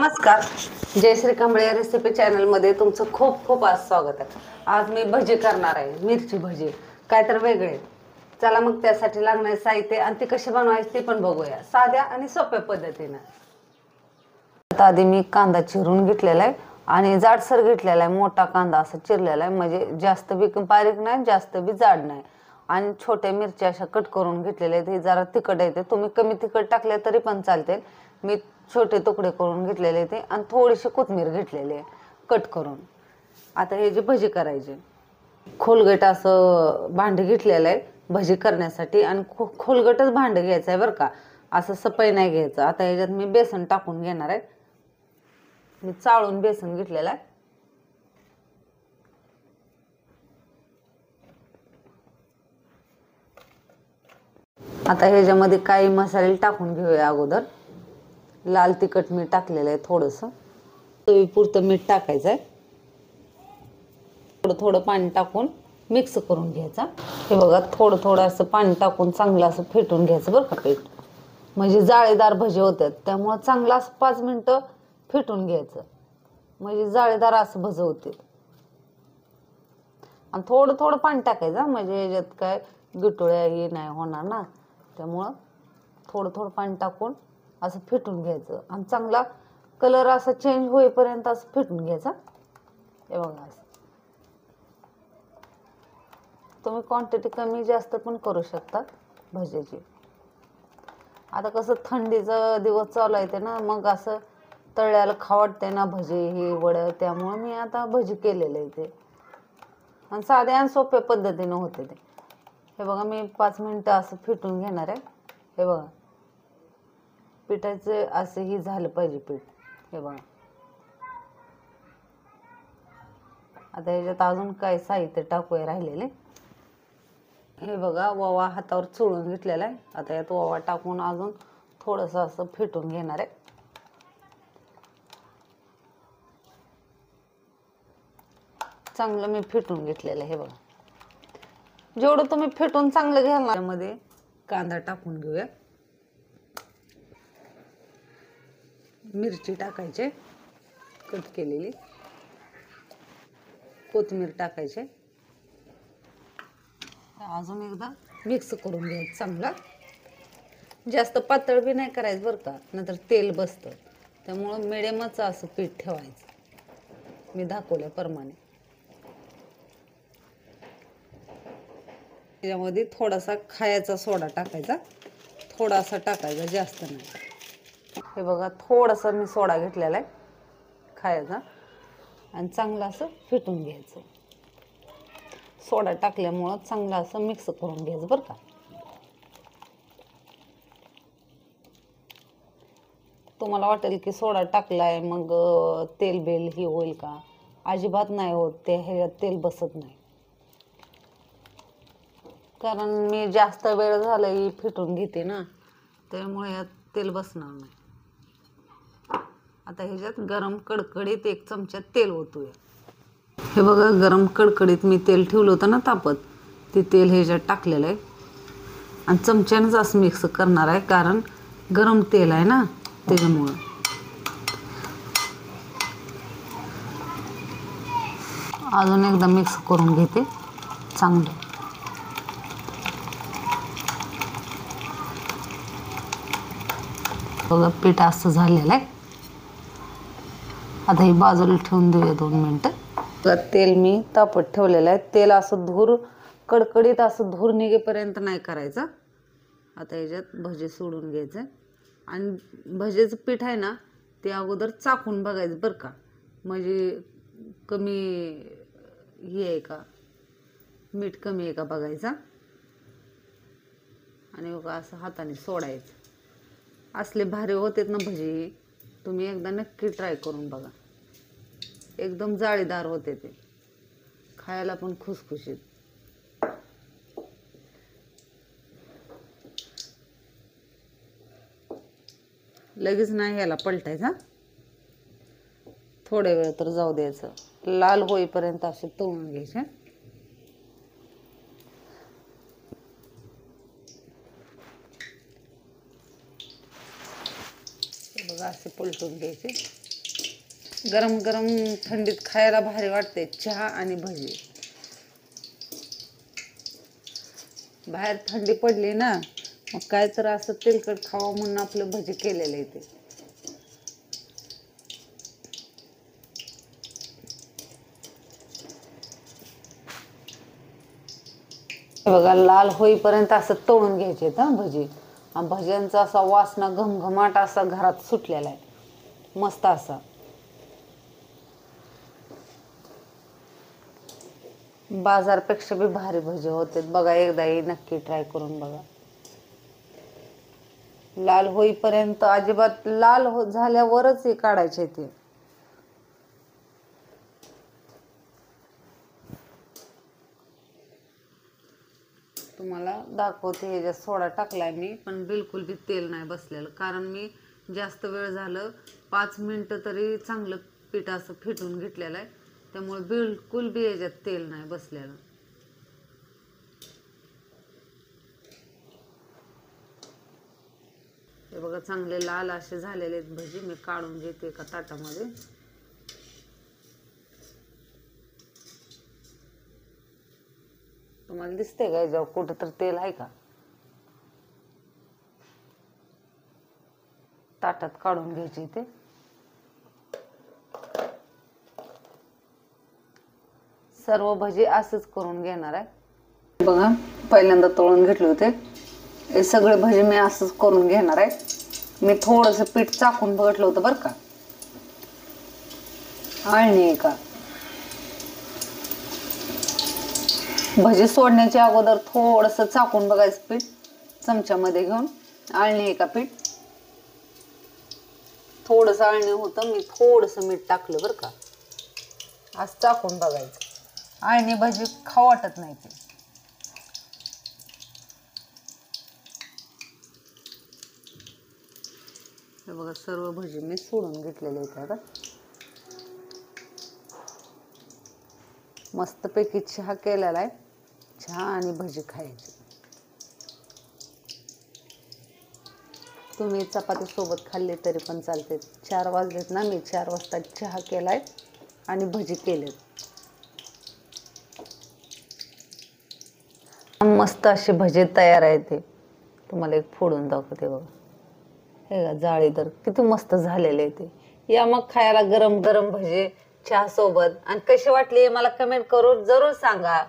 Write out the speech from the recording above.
नमस्कार. जयश्री कांबळे रेसिपी चॅनलमध्ये तुमचं खूप खूप आज स्वागत आहे. आज मी भजी करणार आहे, मिरची भजी. काय तर वेगळे. चला मग त्यासाठी लागणारे साहित्य आणि ती कशी बनवायची ते पण बघूया, साध्या आणि सोप्या पद्धतीने. आता आधी मी कांदा चिरून घेतलेला आहे आणि जाडसर घेतलेला आहे. मोठा कांदा असा चिरलेला आहे, म्हणजे जास्त बी बारीक नाही, जास्त बी जाड नाही. आणि छोट्या मिरच्या अशा कट करून घेतलेल्या आहेत. हे जरा तिखट येते, तुम्ही कमी तिखट टाकले तरी पण चालते. मी छोटे तुकडे करून घेतलेले ते आणि थोडीशी कोथिंबीर घेतलेली आहे कट करून. आता हे जी भजी करायची, खोलगट असं भांडं घेतलेलं आहे भजी करण्यासाठी. आणि खोलगटच भांडं घ्यायचं आहे बरं का, असं सपई नाही घ्यायचं. आता ह्याच्यात मी बेसन टाकून घेणार आहे. मी चाळून बेसन घेतलेलं आहे. आता ह्याच्यामध्ये काही मसाले टाकून घेऊया अगोदर. लाल तिखट मीठ टाकलेलं आहे, थोडंसं चवीपुरतं मीठ टाकायचं आहे. थोडं थोडं पाणी टाकून मिक्स करून घ्यायचा. हे बघा, थोडं थोडं असं पाणी टाकून चांगलं असं फेटून घ्यायचं बरं का पीठ, म्हणजे जाळीदार भजी होतात. त्यामुळं चांगलं असं 5 मिनटं फेटून घ्यायचं, म्हणजे जाळीदार असं भजी होते. आणि थोडं थोडं पाणी टाकायचं, म्हणजे याच्यात काय गुटळ्या हे नाही होणार ना. त्यामुळं थोडं थोडं पाणी टाकून असं फेटून घ्यायचं आणि चांगला कलर असा चेंज होईपर्यंत असं फेटून घ्यायचा. हे बघा, असं तुम्ही क्वांटिटी कमी जास्त पण करू शकता भजीची. आता कसं थंडीचा दिवस चालू आहे ते ना, मग असं तळल्याला खावडते ना भजी ही वडं. त्यामुळं मी आता भजी केलेलं आहे ते, आणि साध्या आणि सोप्या पद्धतीनं होते ते. हे बघा, मी 5 मिनटं असं फेटून घेणार आहे. हे बघा, पिठाचं असं ही झालं पाहिजे पीठ. हे बघा, आता ह्याच्यात अजून काय साहित्य टाकूया राहिलेले. हे बघा, ओवा हातावर चोळून घेतलेला आहे. आता यात ओवा टाकून अजून थोडंसं असं फेटून घेणार आहे. चांगलं मी फेटून घेतलेलं आहे. हे बघा, जेवढं तुम्ही फेटून चांगलं घ्याल ना. त्यामध्ये कांदा टाकून घेऊया, मिरची टाकायचे कट केलेली, कोथिंबीर टाकायचे. अजून एकदा मिक्स करून घ्यायचं चांगलं. जास्त पातळ बी नाही करायचं बरं का, नंतर तेल बसतं. त्यामुळं मिडियमच असं पीठ ठेवायचं मी दाखवल्याप्रमाणे. त्याच्यामध्ये थोडासा खायचा सोडा टाकायचा, थोडासा टाकायचा, जास्त नाही. हे बघा, थोडासा मी सोडा घेतलेला आहे खायचा, आणि चांगलं असं फेटून घ्यायचं. सोडा टाकल्यामुळं चांगलं असं मिक्स करून घ्यायचं बरं का. तुम्हाला वाटेल की सोडा टाकलाय मग तेल बेल ही होईल का, अजिबात नाही होत ते. ह्याच्यात तेल बसत नाही, कारण मी जास्त वेळ झाला ही फेटून घेते ना, त्यामुळे यात तेल बसणार नाही. आता ह्याच्यात गरम कडकडीत 1 चमचा तेल ओतूया. हे बघा, गरम कडकडीत मी तेल ठेवलं होतं ना तापत, ते तेल ह्याच्यात टाकलेलं आहे. आणि चमच्यानंच असं मिक्स करणार आहे, कारण गरम तेल आहे ना त्याच्यामुळं. अजून एकदा मिक्स करून घेते चांगलं. बघा, पीठ असं झालेलं आहे. आता ही बाजूला ठेवून देऊया 2 मिनटं. तेल मी तापत ठेवलेलं आहे. तेल असं धूर कडकडीत असं धूर निघेपर्यंत नाही करायचं. आता ह्याच्यात भजी सोडून घ्यायचं, आणि भजीचं पीठ आहे ना ते अगोदर चाखून बघायचं बरं का, म्हणजे कमी हे आहे का, मीठ कमी आहे का बघायचा. आणि बघा, असं हाताने सोडायचं. असले भारी होतेत ना भजी, तुम्ही एकदा नक्की ट्राय करून बघा. एकदम जाळीदार होते ते, खायला पण खुसखुशीत. लगेच नाही याला पलटायचा, थोडे वेळ तर जाऊ द्यायचं. लाल होईपर्यंत असे तळून घ्यायचे. बघा, असे पलटून घ्यायचे. गरम गरम थंडीत खायला भारी वाटते चहा आणि भजी. बाहेर थंडी पडली ना, मग काय तर असं तेलकट खावं म्हणून आपलं भजी केलेलं आहे ते. बघा लाल होईपर्यंत असं तळून घ्यायचे हा भजी. आणि भज्यांचा असा वासना घमघमाट असा घरात सुटलेला आहे मस्त असा. बाजारपेक्षा बी भारी भजी होते बघा, एकदाही नक्की ट्राय करून बघा. लाल होईपर्यंत अजिबात लाल झाल्यावरच हे काढायचे ते. तुम्हाला दाखवते, ह्याच्यात सोडा टाकलाय मी पण बिलकुल बी तेल नाही बसलेलं, कारण मी जास्त वेळ झालं 5 मिनिटं तरी चांगलं पीठ असं फेटून घेतलेलं आहे, त्यामुळे बिलकुल बी ह्याच्यात तेल नाही बसलेलं. हे बघा चांगले लाल असे झालेले आहेत भजी. मी काढून घेते एका ताटामध्ये. तुम्हाला दिसते का याच्यावर कुठं तर तेल आहे का? ताटात काढून घ्यायचे ते. सर्व भजी असंच करून घेणार आहे बघा. पहिल्यांदा तळून घेतले होते, हे सगळे भजी मी असंच करून घेणार आहे. मी थोडंसं पीठ चाकून बघितलं होतं बरं का, आळणी आहे का. भजी सोडण्याच्या अगोदर थोडंसं चाकून बघायचं पीठ चमच्यामध्ये घेऊन. आळणी आहे का पीठ, थोडंसं आळणी होतं, मी थोडंसं मीठ टाकलं बरं का. असं चाकून बघायचं. आळणी भजी खाऊ वाटत नाही ते. हे बघा सर्व भजी मी सोडून घेतलेले आहेत आता. मस्तपैकी चहा केलेला आहे. चहा आणि भजी खायची. तुम्ही चपाती सोबत खाल्ली तरी पण चालते. 4 वाजलेत ना, मी 4 वाजता चहा केलाय आणि भजी केलेत. मस्त असे भजी तयार आहे ते. तुम्हाला एक फोडून दाखवते बघा. हे का जाळीदार किती मस्त झालेले ते. या मग खायला गरम गरम भजी चहा सोबत. आणि कशी वाटली मला कमेंट करून जरूर सांगा.